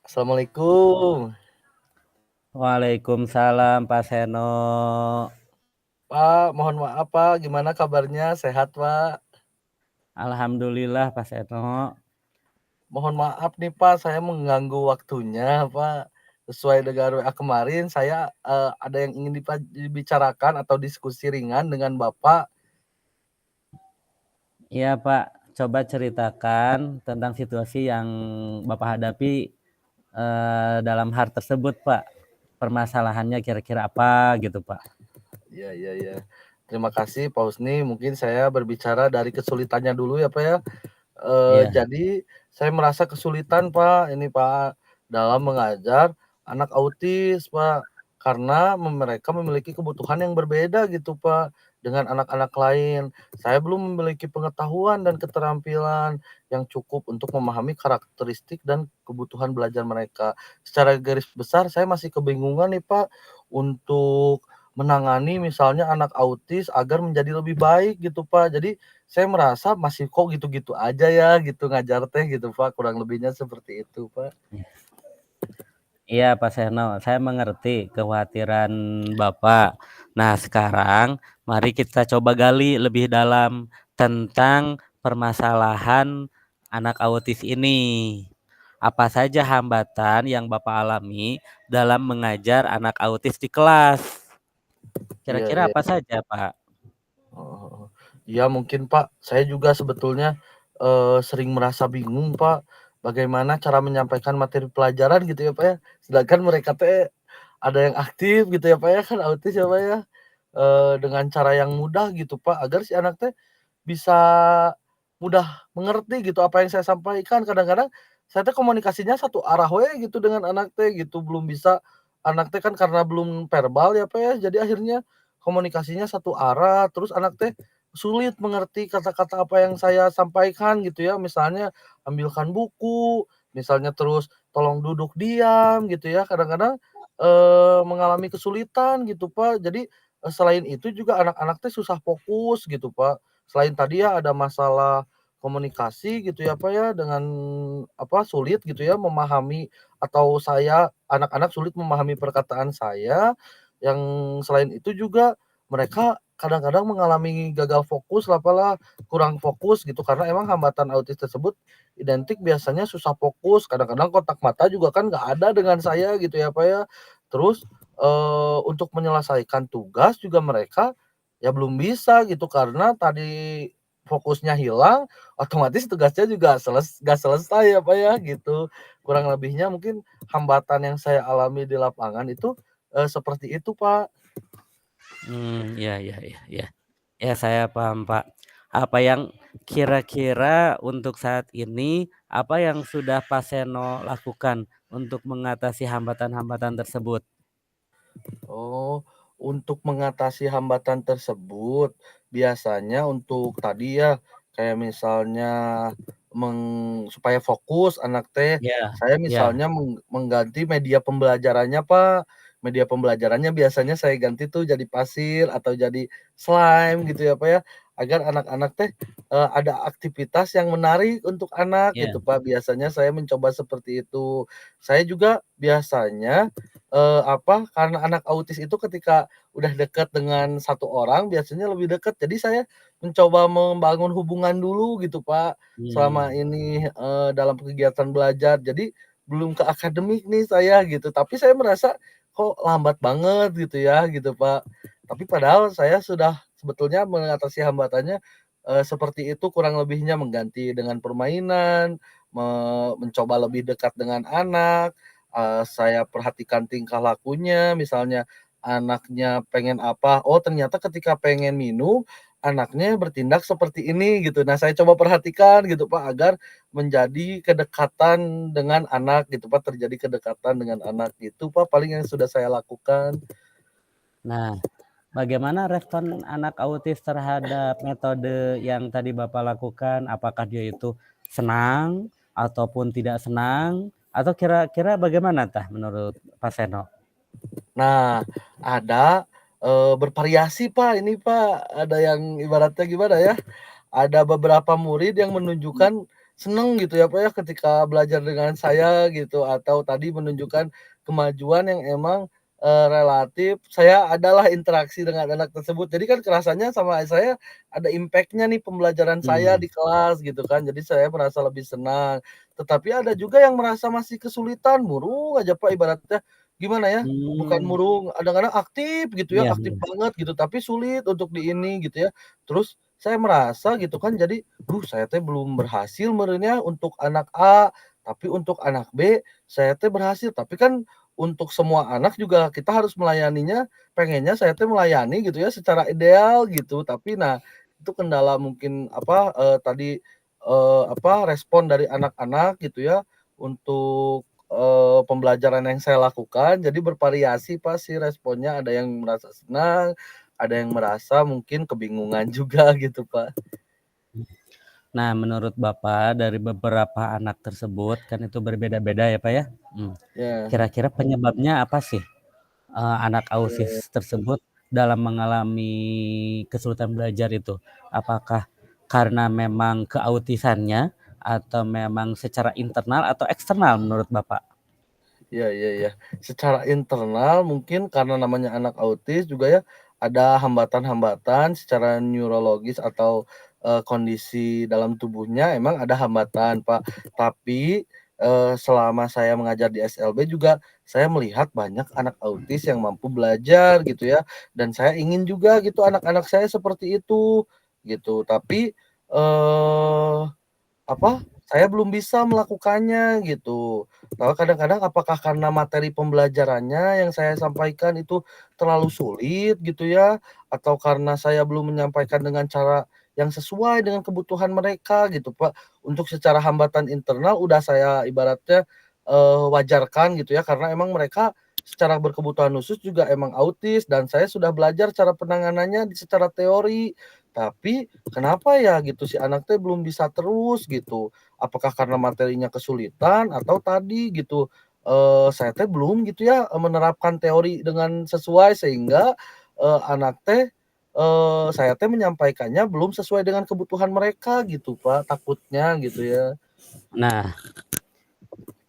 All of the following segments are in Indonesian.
Assalamualaikum. Waalaikumsalam Pak Seno. Pak, mohon maaf Pak, gimana kabarnya? Sehat Pak? Alhamdulillah Pak Seno. Mohon maaf nih Pak, saya mengganggu waktunya Pak. Sesuai dengan WA kemarin, saya ada yang ingin dibicarakan atau diskusi ringan dengan Bapak. Iya Pak, coba ceritakan tentang situasi yang Bapak hadapi dalam hal tersebut Pak. Permasalahannya kira-kira apa gitu Pak? Iya, iya, iya. Terima kasih Pak Husni. Mungkin saya berbicara dari kesulitannya dulu ya Pak ya. Iya. Jadi saya merasa kesulitan Pak, ini Pak, dalam mengajar anak autis Pak. Karena mereka memiliki kebutuhan yang berbeda gitu Pak, dengan anak-anak lain. Saya belum memiliki pengetahuan dan keterampilan yang cukup untuk memahami karakteristik dan kebutuhan belajar mereka. Secara garis besar saya masih kebingungan nih Pak, untuk menangani misalnya anak autis agar menjadi lebih baik gitu Pak. Jadi saya merasa masih kok gitu-gitu aja ya gitu ngajar teh gitu Pak, kurang lebihnya seperti itu Pak. Iya Pak Seno, saya mengerti kekhawatiran Bapak. Nah sekarang mari kita coba gali lebih dalam tentang permasalahan anak autis ini. Apa saja hambatan yang Bapak alami dalam mengajar anak autis di kelas? Iya, Kira-kira iya. apa saja Pak? Heeh. Iya mungkin Pak, saya juga sebetulnya, sering merasa bingung Pak, bagaimana cara menyampaikan materi pelajaran gitu ya Pak ya, sedangkan mereka teh ada yang aktif gitu ya Pak ya, kan autis ya Pak ya, dengan cara yang mudah gitu Pak, agar si anak teh bisa mudah mengerti gitu apa yang saya sampaikan. Kadang-kadang saya teh komunikasinya satu arah we gitu dengan anak teh gitu, belum bisa anak teh kan karena belum verbal ya Pak ya, jadi akhirnya komunikasinya satu arah, terus anak teh sulit mengerti kata-kata apa yang saya sampaikan gitu ya. Misalnya, ambilkan buku, misalnya terus tolong duduk diam gitu ya, kadang-kadang, mengalami kesulitan gitu Pak. Jadi, selain itu juga anak-anak teh susah fokus gitu Pak. Selain tadi ya ada masalah komunikasi gitu ya Pak ya, dengan apa, sulit gitu ya memahami atau anak-anak sulit memahami perkataan saya, yang selain itu juga mereka kadang-kadang mengalami gagal fokus apalah, kurang fokus gitu karena emang hambatan autis tersebut identik biasanya susah fokus, kadang-kadang kontak mata juga kan nggak ada dengan saya gitu ya Pak ya. Terus, untuk menyelesaikan tugas juga mereka ya belum bisa gitu karena tadi fokusnya hilang, otomatis tugasnya juga nggak selesai ya, Pak, ya, gitu. Kurang lebihnya mungkin hambatan yang saya alami di lapangan itu, seperti itu, Pak. Ya, ya, ya, ya. Ya, saya paham, Pak. Apa yang kira-kira untuk saat ini, apa yang sudah Pak Seno lakukan untuk mengatasi hambatan-hambatan tersebut? Oh, untuk mengatasi hambatan tersebut, biasanya untuk tadi ya, kayak misalnya supaya fokus anak teh, Ya, saya ya, misalnya mengganti media pembelajarannya, Pak. Media pembelajarannya biasanya saya ganti tuh jadi pasir atau jadi slime gitu ya, Pak, ya, agar anak-anak teh, ada aktivitas yang menarik untuk anak ya, gitu, Pak. Biasanya saya mencoba seperti itu. Saya juga biasanya apa, karena anak autis itu ketika udah dekat dengan satu orang biasanya lebih dekat. Jadi saya mencoba membangun hubungan dulu gitu, Pak, selama hmm, ini, dalam kegiatan belajar. Jadi belum ke akademik nih saya gitu, tapi saya merasa kok lambat banget gitu ya, gitu, Pak. Tapi padahal saya sudah sebetulnya mengatasi hambatannya, seperti itu kurang lebihnya mengganti dengan permainan, mencoba lebih dekat dengan anak. Saya perhatikan tingkah lakunya, misalnya anaknya pengen apa, oh ternyata ketika pengen minum, anaknya bertindak seperti ini gitu. Nah, saya coba perhatikan gitu Pak, agar menjadi kedekatan dengan anak gitu Pak, terjadi kedekatan dengan anak gitu Pak, paling yang sudah saya lakukan. nah, bagaimana respon anak autis terhadap metode yang tadi Bapak lakukan? Apakah dia itu senang ataupun tidak senang? Atau kira-kira bagaimana tah menurut Pak Seno? Nah, ada, bervariasi Pak, ini Pak, ada yang ibaratnya gimana ya, ada beberapa murid yang menunjukkan seneng gitu ya, Pak, ya, ketika belajar dengan saya gitu, atau tadi menunjukkan kemajuan yang emang, relatif saya adalah interaksi dengan anak tersebut. Jadi kan kerasanya sama saya ada impact-nya nih pembelajaran saya Mhm. di kelas gitu kan, jadi saya merasa lebih senang. Tetapi ada juga yang merasa masih kesulitan, murung aja, Pak, ibaratnya gimana ya, bukan Mmm, murung, kadang-kadang aktif gitu ya, iya aktif iya. banget gitu, tapi sulit untuk di ini gitu ya. Terus saya merasa gitu kan jadi, saya teh belum berhasil meureunnya untuk anak A, tapi untuk anak B saya teh berhasil. Tapi kan untuk semua anak juga kita harus melayaninya, pengennya saya teh melayani gitu ya secara ideal gitu. Tapi nah, itu kendala mungkin apa, tadi, apa, respon dari anak-anak gitu ya untuk, pembelajaran yang saya lakukan. Jadi bervariasi Pak sih responnya, ada yang merasa senang, ada yang merasa mungkin kebingungan juga gitu Pak. Nah, menurut Bapak dari beberapa anak tersebut kan itu berbeda-beda ya, Pak, ya? Ya, Kira-kira penyebabnya apa sih, anak oke. ausis tersebut dalam mengalami kesulitan belajar itu? Apakah karena memang keautisannya atau memang secara internal atau eksternal menurut Bapak? Iya iya iya. Secara internal mungkin karena namanya anak autis juga ya, ada hambatan-hambatan secara neurologis atau, kondisi dalam tubuhnya emang ada hambatan, Pak. Tapi, selama saya mengajar di SLB juga saya melihat banyak anak autis yang mampu belajar gitu ya, dan saya ingin juga gitu anak-anak saya seperti itu, gitu. Tapi, eee apa, saya belum bisa melakukannya gitu. Lalu kadang-kadang apakah karena materi pembelajarannya yang saya sampaikan itu terlalu sulit gitu ya, atau karena saya belum menyampaikan dengan cara yang sesuai dengan kebutuhan mereka gitu, Pak. Untuk secara hambatan internal udah saya ibaratnya, wajarkan gitu ya, karena emang mereka secara berkebutuhan khusus juga emang autis dan saya sudah belajar cara penanganannya secara teori. Tapi kenapa ya gitu si anak teh belum bisa terus gitu? Apakah karena materinya kesulitan atau tadi gitu, saya teh belum gitu ya, menerapkan teori dengan sesuai sehingga, anak teh, saya teh menyampaikannya belum sesuai dengan kebutuhan mereka gitu, Pak, takutnya gitu ya. Nah,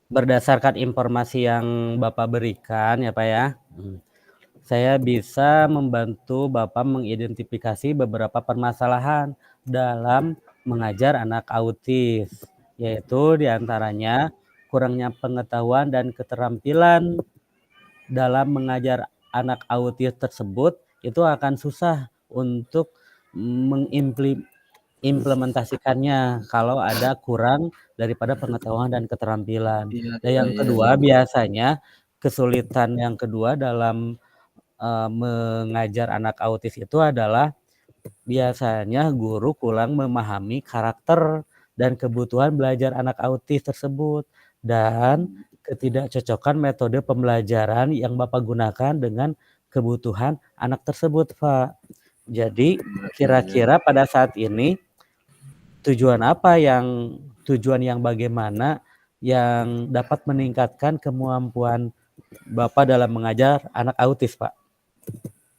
berdasarkan informasi yang Bapak berikan ya, Pak, ya, saya bisa membantu Bapak mengidentifikasi beberapa permasalahan dalam mengajar anak autis, yaitu diantaranya kurangnya pengetahuan dan keterampilan dalam mengajar anak autis tersebut itu akan susah untuk implementasikannya kalau ada kurang daripada pengetahuan dan keterampilan. Iya Dan iya yang iya iya. kedua biasanya kesulitan yang kedua dalam mengajar anak autis itu adalah biasanya guru kurang memahami karakter dan kebutuhan belajar anak autis tersebut dan ketidakcocokan metode pembelajaran yang Bapak gunakan dengan kebutuhan anak tersebut, Pak. Jadi Iya iya iya. kira-kira pada saat ini tujuan yang bagaimana yang dapat meningkatkan kemampuan Bapak dalam mengajar anak autis, Pak?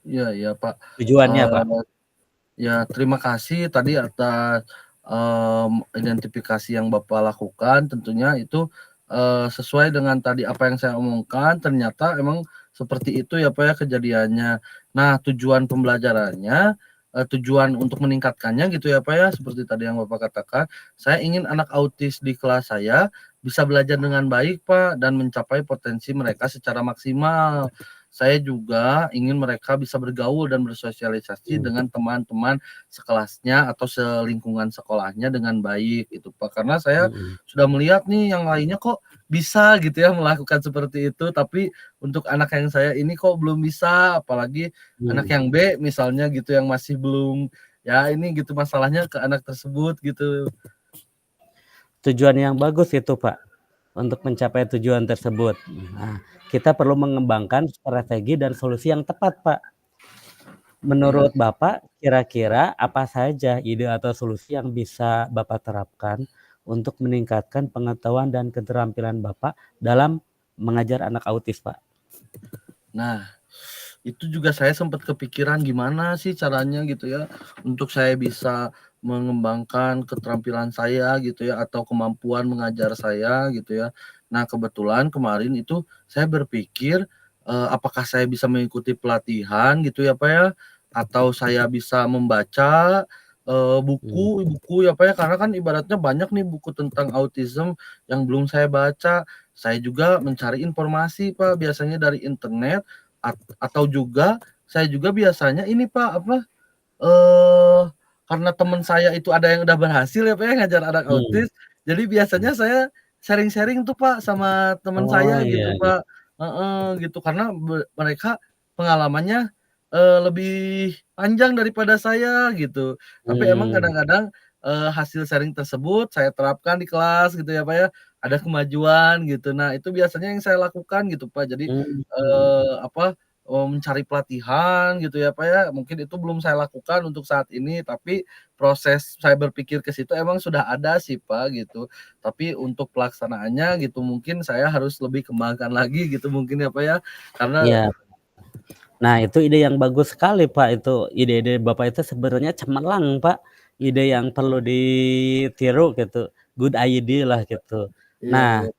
Iya iya, Pak. Tujuannya, Pak? Eee Ya, terima kasih tadi atas, identifikasi yang Bapak lakukan tentunya itu, sesuai dengan tadi apa yang saya omongkan, ternyata emang seperti itu ya, Pak, ya, kejadiannya. Nah, tujuan pembelajarannya, tujuan untuk meningkatkannya gitu ya, Pak, ya, seperti tadi yang Bapak katakan, saya ingin anak autis di kelas saya bisa belajar dengan baik, Pak, dan mencapai potensi mereka secara maksimal. Saya juga ingin mereka bisa bergaul dan bersosialisasi Mhm, dengan teman-teman sekelasnya atau selingkungan sekolahnya dengan baik gitu, Pak. Karena saya mhm, sudah melihat nih yang lainnya kok bisa gitu ya melakukan seperti itu, tapi untuk anak yang saya ini kok belum bisa, apalagi anak mhm. yang B misalnya gitu yang masih belum ya ini gitu masalahnya ke anak tersebut gitu. Tujuan yang bagus itu, Pak, untuk mencapai tujuan tersebut. Nah, kita perlu mengembangkan strategi dan solusi yang tepat, Pak. Iya. Menurut Bapak, kira-kira apa saja ide atau solusi yang bisa Bapak terapkan untuk meningkatkan pengetahuan dan keterampilan Bapak dalam mengajar anak autis, Pak? Nah, itu juga saya sempat kepikiran gimana sih caranya gitu ya, untuk saya bisa mengembangkan keterampilan saya gitu ya, atau kemampuan mengajar saya gitu ya. Nah, kebetulan kemarin itu saya berpikir, apakah saya bisa mengikuti pelatihan gitu ya, Pak, ya, atau saya bisa membaca, Mmm, buku-buku ya, Pak, ya, karena kan ibaratnya banyak nih buku tentang autism yang belum saya baca. Saya juga mencari informasi, Pak, biasanya dari internet atau juga saya juga biasanya ini, Pak, apa, Eee, karena temen saya itu ada yang udah berhasil ya, Pak, ya, ngajar anak mmm, autis, jadi biasanya saya sharing-sharing tuh, Pak, sama temen oh, saya iya gitu, iya, Pak, heeh, gitu. Karena mereka pengalamannya, lebih panjang daripada saya gitu. Tapi emang mmm, kadang-kadang, hasil sharing tersebut saya terapkan di kelas gitu ya, Pak, ya, ada kemajuan gitu. Nah, itu biasanya yang saya lakukan gitu, Pak. Jadi, mhm, apa, mencari pelatihan gitu ya, Pak, ya, mungkin itu belum saya lakukan untuk saat ini, tapi proses saya berpikir ke situ emang sudah ada sih, Pak, gitu. Tapi untuk pelaksanaannya gitu mungkin saya harus lebih kembangkan lagi gitu mungkin ya, Pak, ya, karena iya. Nah, itu ide yang bagus sekali, Pak, itu. Ide-ide Bapak itu sebenarnya cemerlang, Pak. Ide yang perlu ditiru gitu, good idea lah gitu. iya Nah, iya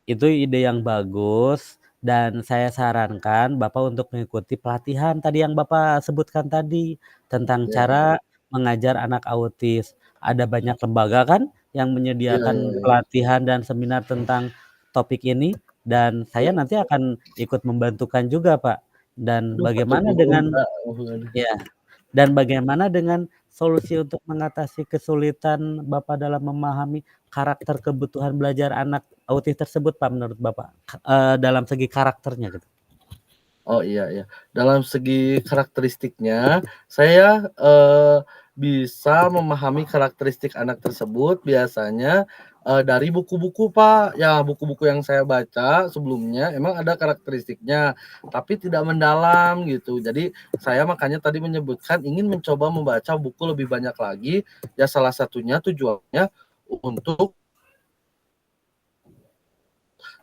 itu ide yang bagus dan saya sarankan Bapak untuk mengikuti pelatihan tadi yang Bapak sebutkan tadi, tentang iya cara mengajar anak autis. Ada banyak lembaga kan yang iya iya menyediakan iya. pelatihan dan seminar tentang topik ini dan saya nanti akan ikut membantukan juga, Pak. Dan Aduh matur bagaimana nuwun, dengan Kak, mohon. ya, dan bagaimana dengan solusi untuk mengatasi kesulitan Bapak dalam memahami karakter kebutuhan belajar anak autis tersebut, Pak, menurut Bapak? Dalam segi karakternya gitu. Oh, iya iya. Dalam segi karakteristiknya, saya, bisa memahami karakteristik anak tersebut biasanya, dari buku-buku, Pak. Ya, buku-buku yang saya baca sebelumnya emang ada karakteristiknya, tapi tidak mendalam gitu. Jadi, saya makanya tadi menyebutkan ingin mencoba membaca buku lebih banyak lagi, ya salah satunya tujuannya untuk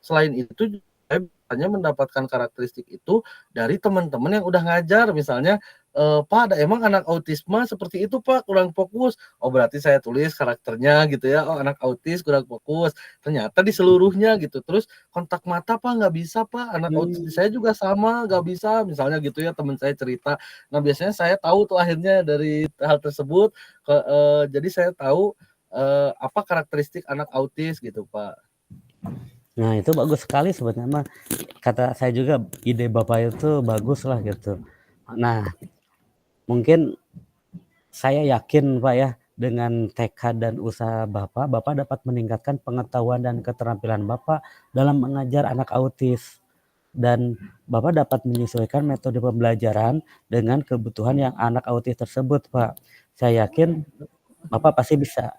selain itu saya biasanya mendapatkan karakteristik itu dari teman-teman yang udah ngajar misalnya, "Pak, ada emang anak autisme seperti itu, Pak, kurang fokus." Oh, berarti saya tulis karakternya gitu ya, "Oh, anak autis kurang fokus." Ternyata di seluruhnya gitu. Terus, "Kontak mata, Pak, nggak bisa, Pak, anak autis Mmm, saya juga sama, nggak bisa." Misalnya gitu ya, teman saya cerita. Nah, biasanya saya tahu tuh akhirnya dari hal tersebut, jadi saya tahu, apa karakteristik anak autis gitu, Pak. nah itu bagus sekali sebenarnya mah, kata saya juga ide Bapak itu baguslah gitu. Nah, mungkin saya yakin, Pak, ya, dengan tekad dan usaha Bapak, Bapak dapat meningkatkan pengetahuan dan keterampilan Bapak dalam mengajar anak autis. Dan Bapak dapat menyesuaikan metode pembelajaran dengan kebutuhan yang anak autis tersebut, Pak. Saya yakin Bapak pasti bisa.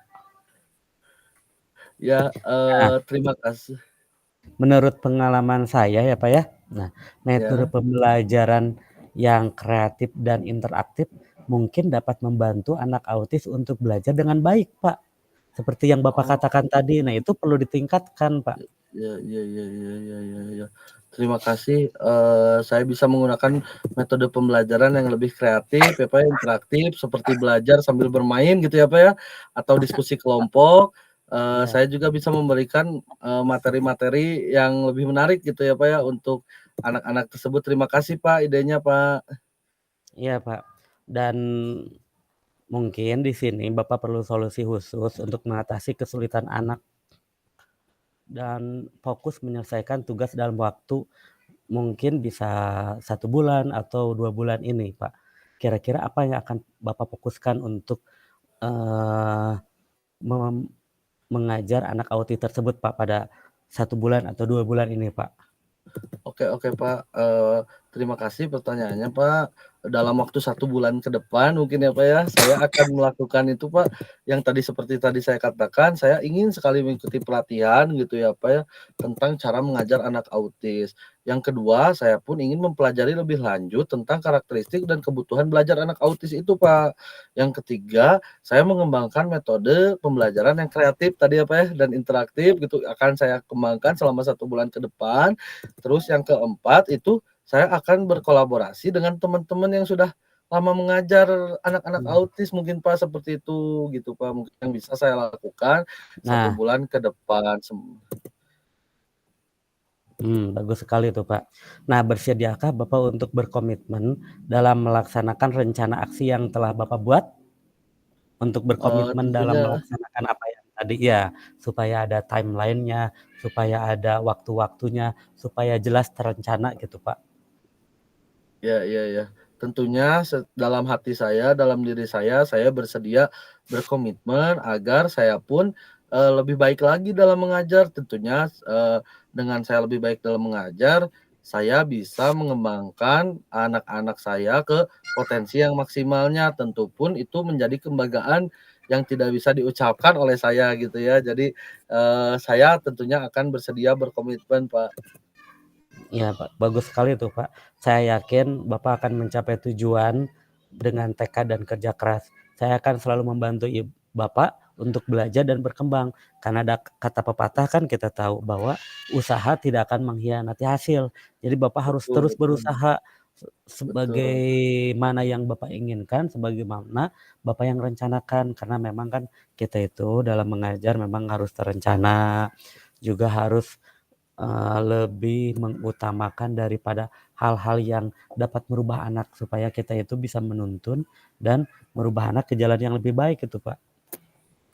Ya, Nah, terima kasih. menurut pengalaman saya ya, Pak, ya, nah, metode Ya, pembelajaran yang kreatif dan interaktif mungkin dapat membantu anak autis untuk belajar dengan baik, Pak. Seperti yang Bapak oh, katakan tadi, nah itu perlu ditingkatkan, Pak. ya ya ya ya ya ya ya. Terima kasih, saya bisa menggunakan metode pembelajaran yang lebih kreatif ya, Pak, ya, interaktif seperti belajar sambil bermain gitu ya, Pak, ya, atau diskusi kelompok. Iya, Saya juga bisa memberikan, materi-materi yang lebih menarik gitu ya, Pak, ya, untuk anak-anak tersebut. Terima kasih, Pak, idenya, Pak. iya, Pak. Dan mungkin di sini Bapak perlu solusi khusus untuk mengatasi kesulitan anak dan fokus menyelesaikan tugas dalam waktu mungkin bisa 1 bulan atau 2 bulan ini, Pak. Kira-kira apa yang akan Bapak fokuskan untuk, eee, mem mengajar anak autis tersebut, Pak, pada 1 bulan atau 2 bulan ini, Pak? Oke oke, Pak, terima kasih pertanyaannya, Pak. Dalam waktu 1 bulan ke depan mungkin ya, Pak, ya, saya akan melakukan itu, Pak, yang tadi seperti tadi saya katakan, saya ingin sekali mengikuti pelatihan gitu ya, Pak, ya, tentang cara mengajar anak autis. Yang kedua, saya pun ingin mempelajari lebih lanjut tentang karakteristik dan kebutuhan belajar anak autis itu, Pak. Yang ketiga, saya mengembangkan metode pembelajaran yang kreatif tadi ya, Pak, ya, dan interaktif gitu akan saya kembangkan selama 1 bulan ke depan. Terus yang keempat itu saya akan berkolaborasi dengan teman-teman yang sudah lama mengajar anak-anak Mmm. autis mungkin Pak, seperti itu gitu Pak, mungkin yang bisa saya lakukan 1 Nah, bulan ke depan bagus sekali tuh, Pak. Nah, bersediakah Bapak untuk berkomitmen dalam melaksanakan rencana aksi yang telah Bapak buat? Untuk berkomitmen dalam tentunya melaksanakan apa yang tadi ya, supaya ada timeline-nya, supaya ada waktu-waktunya, supaya jelas terencana gitu, Pak. ya ya ya. Tentunya dalam hati saya, dalam diri saya bersedia berkomitmen agar saya pun, lebih baik lagi dalam mengajar. Tentunya, dengan saya lebih baik dalam mengajar, saya bisa mengembangkan anak-anak saya ke potensi yang maksimalnya. Tentu pun itu menjadi kebanggaan yang tidak bisa diucapkan oleh saya gitu ya. Jadi, saya tentunya akan bersedia berkomitmen, Pak. Iya, Pak, bagus sekali tuh, Pak. Saya yakin Bapak akan mencapai tujuan dengan tekad dan kerja keras. Saya akan selalu membantu Bapak untuk belajar dan berkembang. Karena ada kata pepatah kan kita tahu bahwa usaha tidak akan mengkhianati hasil. Jadi Bapak harus Betul terus betul berusaha betul. sebagaimana yang Bapak inginkan, sebagaimana Bapak yang rencanakan. Karena memang kan kita itu dalam mengajar memang harus terencana, juga harus lebih mengutamakan daripada hal-hal yang dapat merubah anak, supaya kita itu bisa menuntun dan merubah anak ke jalan yang lebih baik itu, Pak.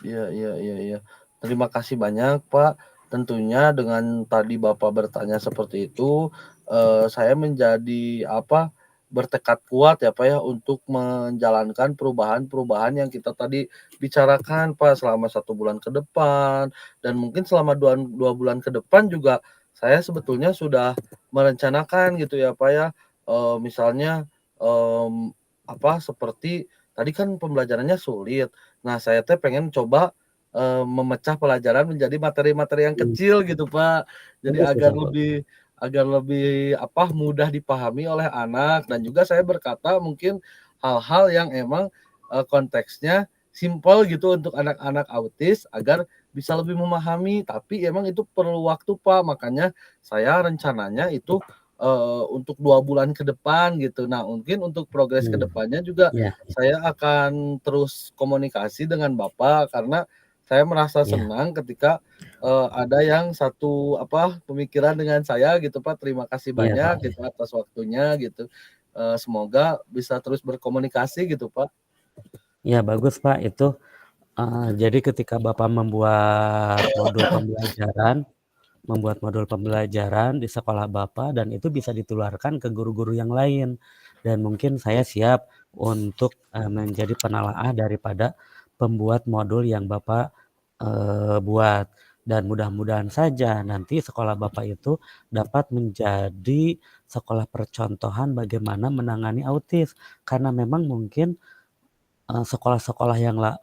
Iya iya iya iya. Terima kasih banyak, Pak. Tentunya dengan tadi Bapak bertanya seperti itu, saya menjadi apa, bertekad kuat ya, Pak, ya, untuk menjalankan perubahan-perubahan yang kita tadi bicarakan, Pak, selama 1 bulan ke depan, dan mungkin selama 2 bulan ke depan juga saya sebetulnya sudah merencanakan gitu ya, Pak, ya, misalnya, apa, seperti tadi kan pembelajarannya sulit. Nah, saya teh pengen coba, memecah pelajaran menjadi materi-materi yang Mmm, kecil gitu, Pak. Jadi bagus itu, Pak. agar lebih, apa, mudah dipahami oleh anak dan juga saya berkata mungkin hal-hal yang emang, konteksnya simpel gitu untuk anak-anak autis agar bisa lebih memahami, tapi emang itu perlu waktu, Pak. Makanya saya rencananya itu, untuk 2 bulan ke depan gitu. Nah, mungkin untuk progres ke Mmm, depannya juga iya saya akan terus komunikasi dengan Bapak karena saya merasa iya senang ketika, ada yang satu, apa, pemikiran dengan saya gitu, Pak. Terima kasih iya, Pak, banyak gitu iya. atas waktunya gitu, semoga bisa terus berkomunikasi gitu, Pak. Iya bagus, Pak, itu, jadi ketika Bapak membuat modul pembelajaran di sekolah Bapak dan itu bisa ditularkan ke guru-guru yang lain. Dan mungkin saya siap untuk, menjadi penalaah daripada pembuat modul yang Bapak, buat. Dan mudah-mudahan saja nanti sekolah Bapak itu dapat menjadi sekolah percontohan bagaimana menangani autis. Karena memang mungkin sekolah-sekolah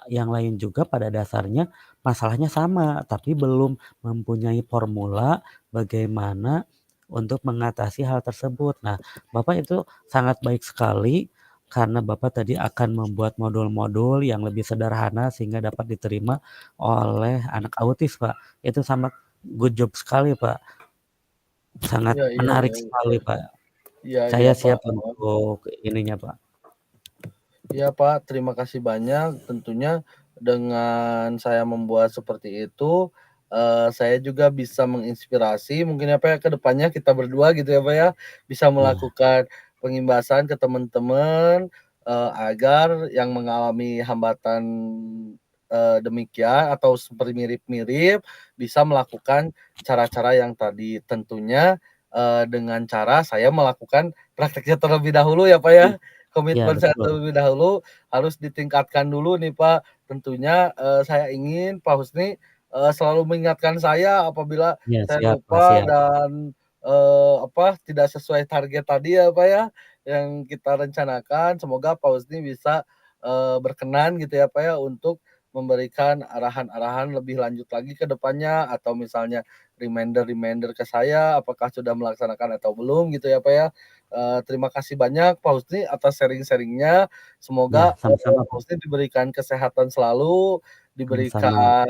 yang lain juga pada dasarnya masalahnya sama, tapi belum mempunyai formula bagaimana untuk mengatasi hal tersebut. Nah, Bapak itu sangat baik sekali karena Bapak tadi akan membuat modul-modul yang lebih sederhana sehingga dapat diterima oleh anak autis, Pak. Itu sangat good job sekali, Pak. Sangat Iya iya menarik iya sekali, Pak. iya iya, Saya Pak, siap untuk ininya, Pak. iya, Pak, terima kasih banyak. Tentunya dengan saya membuat seperti itu, saya juga bisa menginspirasi mungkin ya, Pak, ya, ke depannya kita berdua gitu ya, Pak, ya, bisa Iya melakukan pengimbasan ke teman-teman, agar yang mengalami hambatan, demikian atau seperti mirip-mirip bisa melakukan cara-cara yang tadi. Tentunya, dengan cara saya melakukan prakteknya terlebih dahulu ya, Pak, ya. iya, Komitmen saya betul. terlebih dahulu harus ditingkatkan dulu nih, Pak. Tentunya, saya ingin Pak Husni, selalu mengingatkan saya apabila Iya, saya siap, Pak, lupa siap. dan, apa, tidak sesuai target tadi ya, Pak, ya, yang kita rencanakan. Semoga Pak Husni bisa, berkenan gitu ya, Pak, ya, untuk memberikan arahan-arahan lebih lanjut lagi ke depannya atau misalnya reminder-reminder ke saya apakah sudah melaksanakan atau belum gitu ya, Pak, ya. Terima kasih banyak Pak Husni atas sharing-sharing-nya. Iya, Semoga, sama-sama, Pak Pak, Husni diberikan kesehatan selalu, sama-sama. diberikan,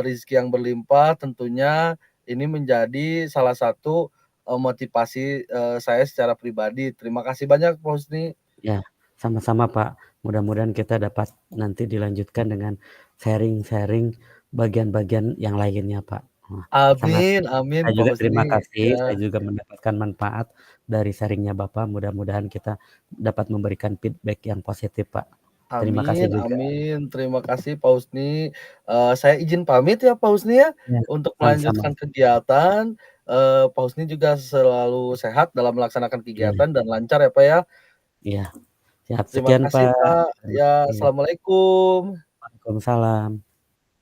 rezeki yang berlimpah tentunya ini menjadi salah satu, motivasi, saya secara pribadi. Terima kasih banyak Pak Husni. Iya. Sama-sama, Pak. Mudah-mudahan kita dapat nanti dilanjutkan dengan sharing-sharing bagian-bagian yang lainnya, Pak. Wah, sangat Amin amin saya Pak juga Husni, terima kasih, ya. saya juga mendapatkan manfaat dari sharing-nya Bapak, mudah-mudahan kita dapat memberikan feedback yang positif, Pak. Terima kasih Amin juga. amin, terima kasih Pak Husni, saya izin pamit ya Pak Husni ya, Ya, untuk sama-sama. melanjutkan kegiatan, Pak Husni juga selalu sehat dalam melaksanakan Iya kegiatan dan lancar ya Pak ya. iya. Siap, Terima sekian, kasih Pak. Pak, ya Iya. assalamualaikum. Waalaikumsalam.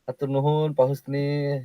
Hatur nuhun Pak Husni.